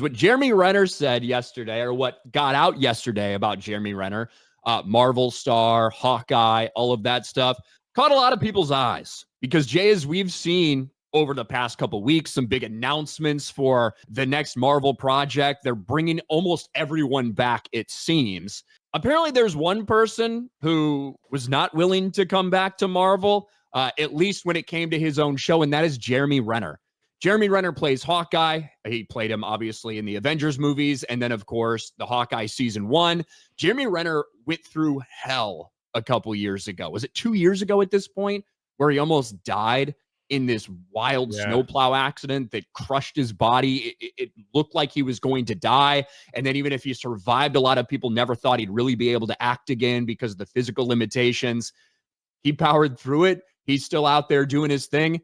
What Jeremy Renner said yesterday, or what got out yesterday about Jeremy Renner, Marvel star, Hawkeye, all of that stuff, caught a lot of people's eyes because, Jay, as we've seen over the past couple weeks, some big announcements for the next Marvel project. They're bringing almost everyone back, it seems. Apparently, there's one person who was not willing to come back to Marvel, at least when it came to his own show, and that is Jeremy Renner. Jeremy Renner plays Hawkeye. He played him, obviously, in the Avengers movies, and then, of course, the Hawkeye season 1. Jeremy Renner went through hell a couple years ago. Was it 2 years ago at this point, where he almost died in this wild snowplow accident that crushed his body? It looked like he was going to die. And then even if he survived, a lot of people never thought he'd really be able to act again because of the physical limitations. He powered through it. He's still out there doing his thing.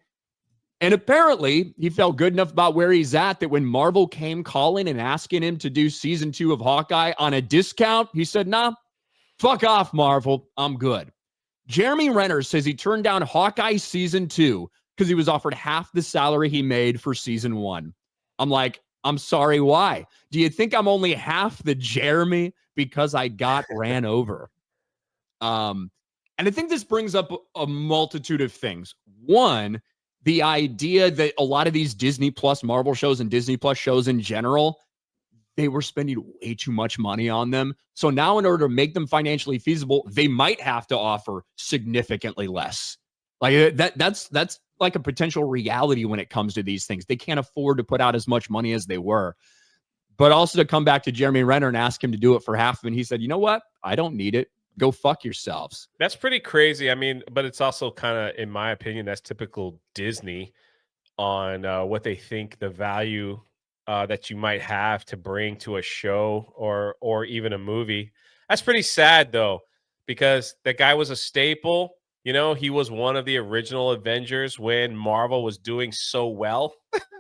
And apparently he felt good enough about where he's at that when Marvel came calling and asking him to do season 2 of Hawkeye on a discount, he said, nah, fuck off, Marvel. I'm good. Jeremy Renner says he turned down Hawkeye season 2 because he was offered half the salary he made for season 1. I'm like, I'm sorry, why? Do you think I'm only half the Jeremy because I got ran over? And I think this brings up a multitude of things. One, the idea that a lot of these Disney Plus Marvel shows and Disney Plus shows in general, they were spending way too much money on them. So now in order to make them financially feasible, they might have to offer significantly less. Like that's like a potential reality when it comes to these things. They can't afford to put out as much money as they were. But also to come back to Jeremy Renner and ask him to do it for half, and he said, you know what? I don't need it. Go fuck yourselves. That's pretty crazy. I mean, but it's also kind of, in my opinion, that's typical Disney on what they think the value that you might have to bring to a show or even a movie. That's pretty sad, though, because that guy was a staple. You know, he was one of the original Avengers when Marvel was doing so well,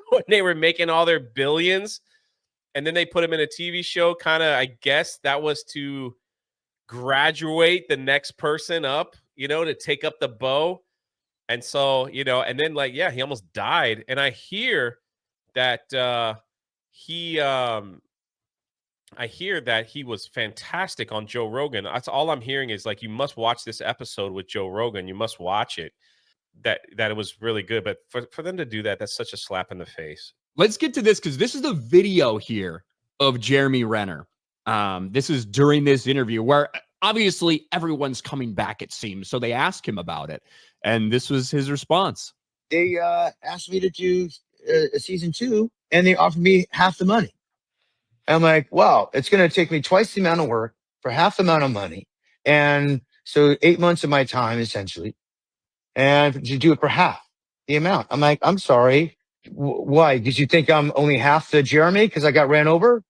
when they were making all their billions. And then they put him in a TV show, kind of, I guess that was to graduate the next person up, you know, to take up the bow. And so, you know, and then he almost died. And I hear that he was fantastic on Joe Rogan. That's all I'm hearing is you must watch this episode with Joe Rogan. You must watch it. That it was really good. But for them to do that, that's such a slap in the face. Let's get to this because this is the video here of Jeremy Renner. This is during this interview where obviously everyone's coming back, it seems. So they asked him about it. And this was his response. They asked me to do a season 2 and they offered me half the money. I'm like, wow, it's going to take me twice the amount of work for half the amount of money. And so 8 months of my time, essentially, and to do it for half the amount. I'm like, I'm sorry. Why? Because you think I'm only half the Jeremy because I got ran over?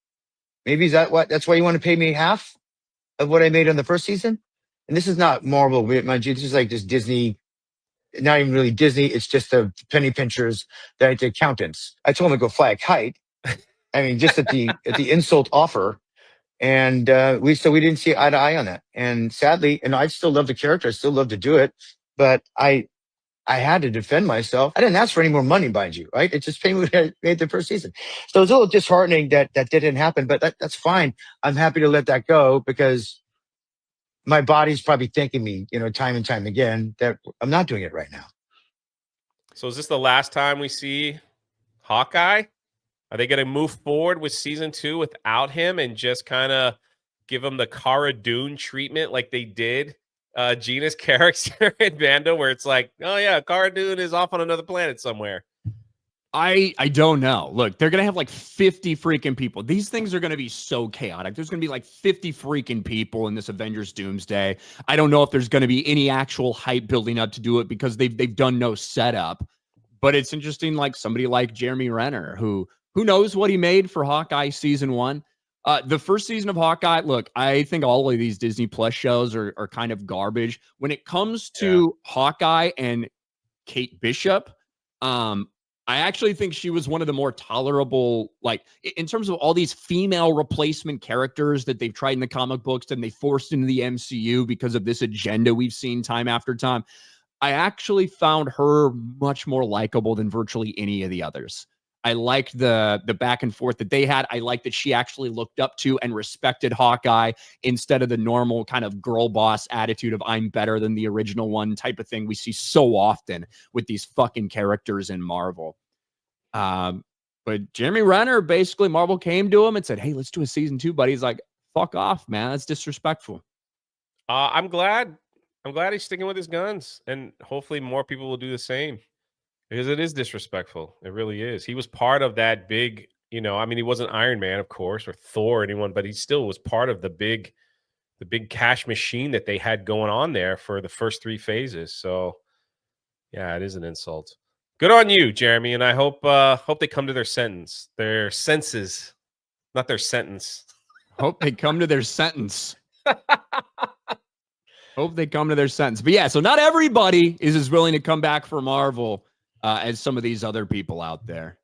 Maybe that's why you want to pay me half of what I made on the first season? And this is not Marvel, mind you. This is like this Disney, not even really Disney. It's just the penny pinchers, the accountants. I told them to go fly a kite. I mean, just at the insult offer. And we didn't see eye to eye on that. And sadly, and I still love the character. I still love to do it. But I had to defend myself. I didn't ask for any more money, mind you, right? It just paid me what I made the first season. So it's a little disheartening that didn't happen, but that's fine. I'm happy to let that go because my body's probably thanking me, time and time again that I'm not doing it right now. So is this the last time we see Hawkeye? Are they going to move forward with season 2 without him and just kind of give him the Cara Dune treatment like they did Gina's character in Mando, where it's like, oh yeah, Cara Dune is off on another planet somewhere? I don't know. Look, they're going to have 50 freaking people. These things are going to be so chaotic. There's going to be 50 freaking people in this Avengers Doomsday. I don't know if there's going to be any actual hype building up to do it because they've done no setup. But it's interesting, somebody like Jeremy Renner, who knows what he made for Hawkeye season 1. The first season of Hawkeye, look, I think all of these Disney Plus shows are kind of garbage. When it comes to Hawkeye and Kate Bishop, I actually think she was one of the more tolerable, in terms of all these female replacement characters that they've tried in the comic books and they forced into the MCU because of this agenda we've seen time after time. I actually found her much more likable than virtually any of the others. I liked the back and forth that they had. I liked that she actually looked up to and respected Hawkeye instead of the normal kind of girl boss attitude of I'm better than the original one type of thing we see so often with these fucking characters in Marvel. But Jeremy Renner, basically Marvel came to him and said, hey, let's do a season 2, buddy. He's like, fuck off, man. That's disrespectful. I'm glad he's sticking with his guns, and hopefully more people will do the same, because it is disrespectful. It really is. He was part of that big, I mean, he wasn't Iron Man, of course, or Thor or anyone, but he still was part of the big cash machine that they had going on there for the first 3 phases. So yeah, it is an insult. Good on you, Jeremy, and I hope they come to their senses, not their sentence. Hope they come to their sentence. Hope they come to their sentence. But yeah, so not everybody is as willing to come back for Marvel as some of these other people out there.